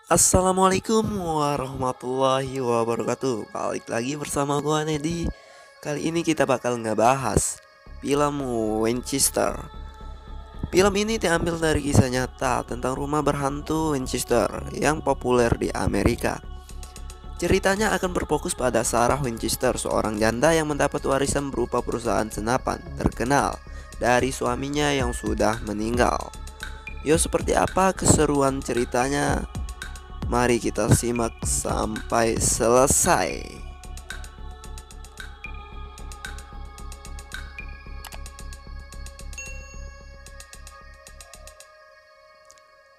Assalamualaikum warahmatullahi wabarakatuh. Balik lagi bersama gua Nedi. Kali ini kita bakal ngebahas film Winchester. Film ini diambil dari kisah nyata tentang rumah berhantu Winchester yang populer di Amerika. Ceritanya akan berfokus pada Sarah Winchester, seorang janda yang mendapat warisan berupa perusahaan senapan terkenal dari suaminya yang sudah meninggal. Yo, seperti apa keseruan ceritanya? Mari kita simak sampai selesai.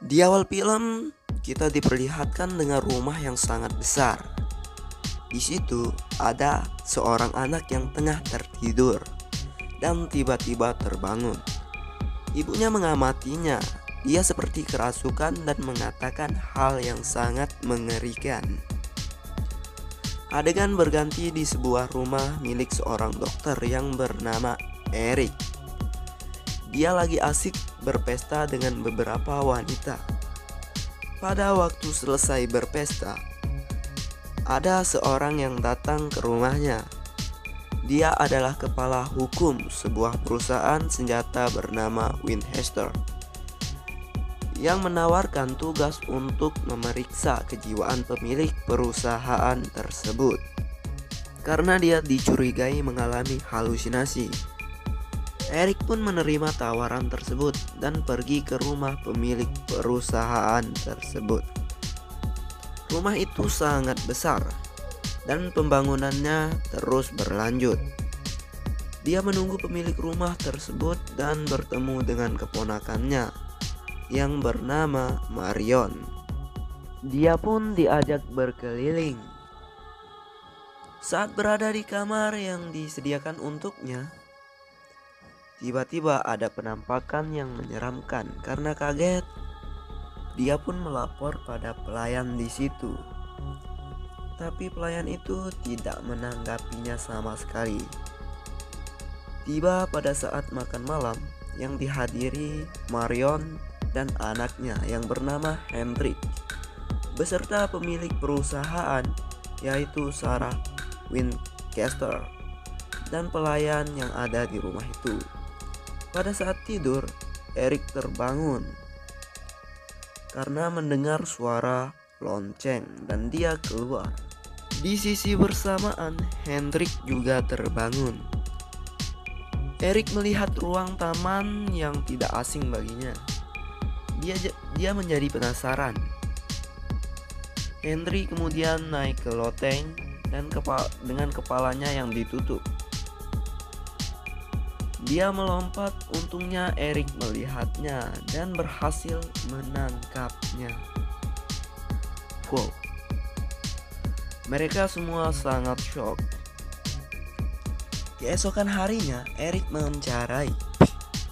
Di awal film, kita diperlihatkan dengan rumah yang sangat besar. Di situ ada seorang anak yang tengah tertidur dan tiba-tiba terbangun. Ibunya mengamatinya. Dia seperti kerasukan dan mengatakan hal yang sangat mengerikan. Adegan berganti di sebuah rumah milik seorang dokter yang bernama Eric. Dia lagi asik berpesta dengan beberapa wanita. Pada waktu selesai berpesta, ada seorang yang datang ke rumahnya. Dia adalah kepala hukum sebuah perusahaan senjata bernama Winchester, yang menawarkan tugas untuk memeriksa kejiwaan pemilik perusahaan tersebut karena dia dicurigai mengalami halusinasi. Eric pun menerima tawaran tersebut dan pergi ke rumah pemilik perusahaan tersebut. Rumah itu sangat besar dan pembangunannya terus berlanjut. Dia menunggu pemilik rumah tersebut dan bertemu dengan keponakannya yang bernama Marion. Dia pun diajak berkeliling. Saat berada di kamar yang disediakan untuknya, tiba-tiba ada penampakan yang menyeramkan. Karena kaget, dia pun melapor pada pelayan di situ. Tapi pelayan itu tidak menanggapinya sama sekali. Tiba pada saat makan malam yang dihadiri Marion dan anaknya yang bernama Hendrik beserta pemilik perusahaan yaitu Sarah Winchester dan pelayan yang ada di rumah itu. Pada saat tidur, Eric terbangun karena mendengar suara lonceng dan dia keluar. Di sisi bersamaan, Hendrik juga terbangun. Eric melihat ruang taman yang tidak asing baginya. Dia menjadi penasaran. Henry kemudian naik ke loteng dan dengan kepalanya yang ditutup. Dia melompat, untungnya Eric melihatnya dan berhasil menangkapnya. Wow. Mereka semua sangat shock. Keesokan harinya, Eric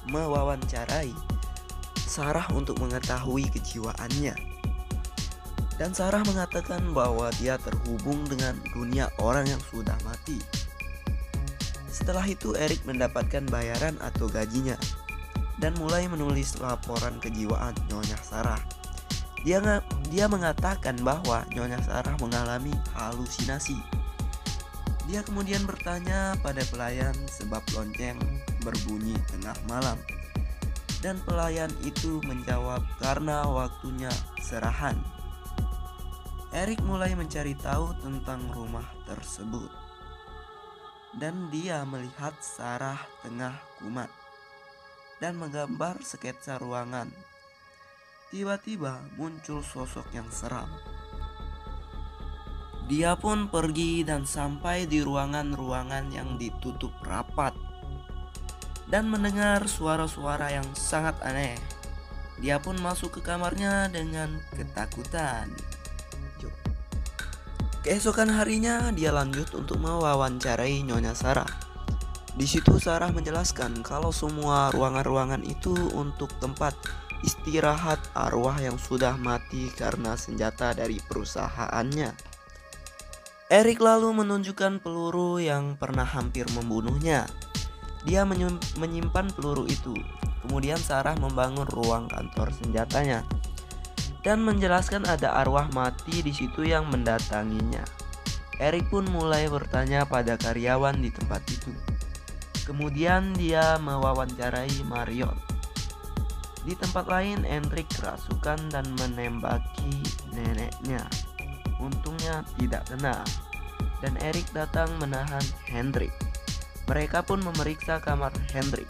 mewawancarai Sarah untuk mengetahui kejiwaannya. Dan Sarah mengatakan bahwa dia terhubung dengan dunia orang yang sudah mati. Setelah itu Eric mendapatkan bayaran atau gajinya dan mulai menulis laporan kejiwaan Nyonya Sarah. Dia mengatakan bahwa Nyonya Sarah mengalami halusinasi. Dia kemudian bertanya pada pelayan sebab lonceng berbunyi tengah malam. Dan pelayan itu menjawab karena waktunya serahan. Eric mulai mencari tahu tentang rumah tersebut. Dan dia melihat Sarah tengah kumat dan menggambar sketsa ruangan. Tiba-tiba muncul sosok yang seram. Dia pun pergi dan sampai di ruangan-ruangan yang ditutup rapat dan mendengar suara-suara yang sangat aneh. Dia pun masuk ke kamarnya dengan ketakutan. Keesokan harinya dia lanjut untuk mewawancarai Nyonya Sarah. Di situ Sarah menjelaskan kalau semua ruangan-ruangan itu untuk tempat istirahat arwah yang sudah mati karena senjata dari perusahaannya. Eric lalu menunjukkan peluru yang pernah hampir membunuhnya. Dia menyimpan peluru itu. Kemudian Sarah membangun ruang kantor senjatanya dan menjelaskan ada arwah mati di situ yang mendatanginya. Eric pun mulai bertanya pada karyawan di tempat itu. Kemudian dia mewawancarai Marion. Di tempat lain, Hendrik kerasukan dan menembaki neneknya. Untungnya tidak kena, dan Eric datang menahan Hendrik. Mereka pun memeriksa kamar Hendrik.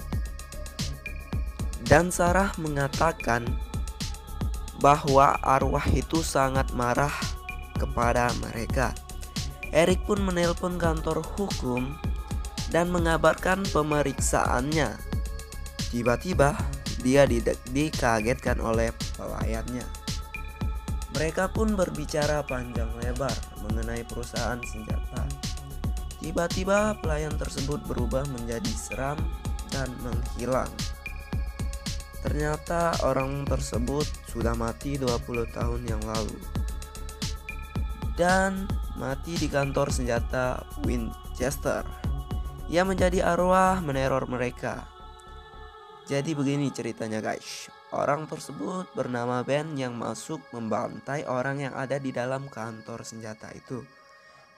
Dan Sarah mengatakan bahwa arwah itu sangat marah kepada mereka. Eric pun menelpon kantor hukum dan mengabarkan pemeriksaannya. Tiba-tiba dia dikagetkan oleh pelayannya. Mereka pun berbicara panjang lebar mengenai perusahaan senjata. Tiba-tiba pelayan tersebut berubah menjadi seram dan menghilang. Ternyata orang tersebut sudah mati 20 tahun yang lalu dan mati di kantor senjata Winchester. Ia menjadi arwah meneror mereka. Jadi begini ceritanya guys. Orang tersebut bernama Ben yang masuk membantai orang yang ada di dalam kantor senjata itu.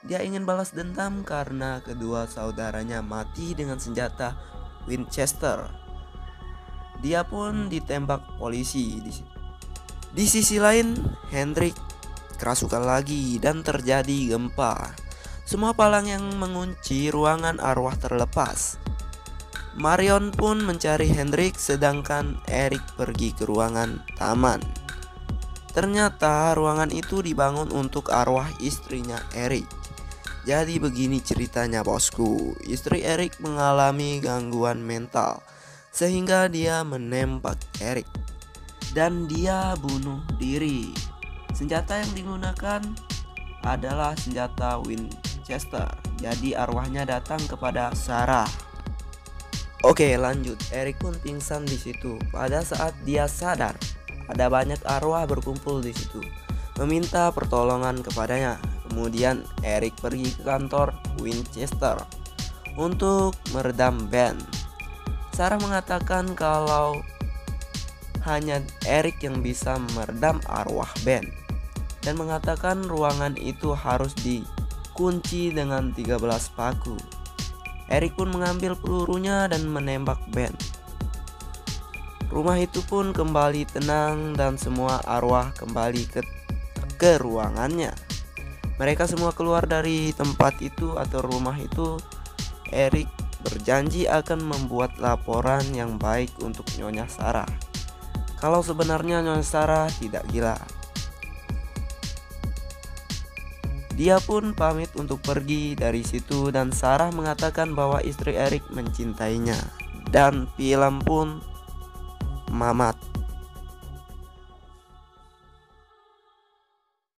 Dia ingin balas dendam karena kedua saudaranya mati dengan senjata Winchester. Dia pun ditembak polisi di situ. Di sisi lain, Hendrik kerasukan lagi dan terjadi gempa. Semua palang yang mengunci ruangan arwah terlepas. Marion pun mencari Hendrik sedangkan Eric pergi ke ruangan taman. Ternyata ruangan itu dibangun untuk arwah istrinya Eric. Jadi begini ceritanya bosku. Istri Eric mengalami gangguan mental sehingga dia menembak Eric dan dia bunuh diri. Senjata yang digunakan adalah senjata Winchester. Jadi arwahnya datang kepada Sarah. Oke, lanjut. Eric pun pingsan di situ. Pada saat dia sadar, ada banyak arwah berkumpul di situ, meminta pertolongan kepadanya. Kemudian Eric pergi ke kantor Winchester untuk meredam Ben. Sarah mengatakan kalau hanya Eric yang bisa meredam arwah Ben dan mengatakan ruangan itu harus dikunci dengan 13 paku. Eric pun mengambil pelurunya dan menembak Ben. Rumah itu pun kembali tenang dan semua arwah kembali ke ruangannya. Mereka semua keluar dari tempat itu atau rumah itu. Eric berjanji akan membuat laporan yang baik untuk Nyonya Sarah. Kalau sebenarnya Nyonya Sarah tidak gila. Dia pun pamit untuk pergi dari situ dan Sarah mengatakan bahwa istri Eric mencintainya dan film pun mamat.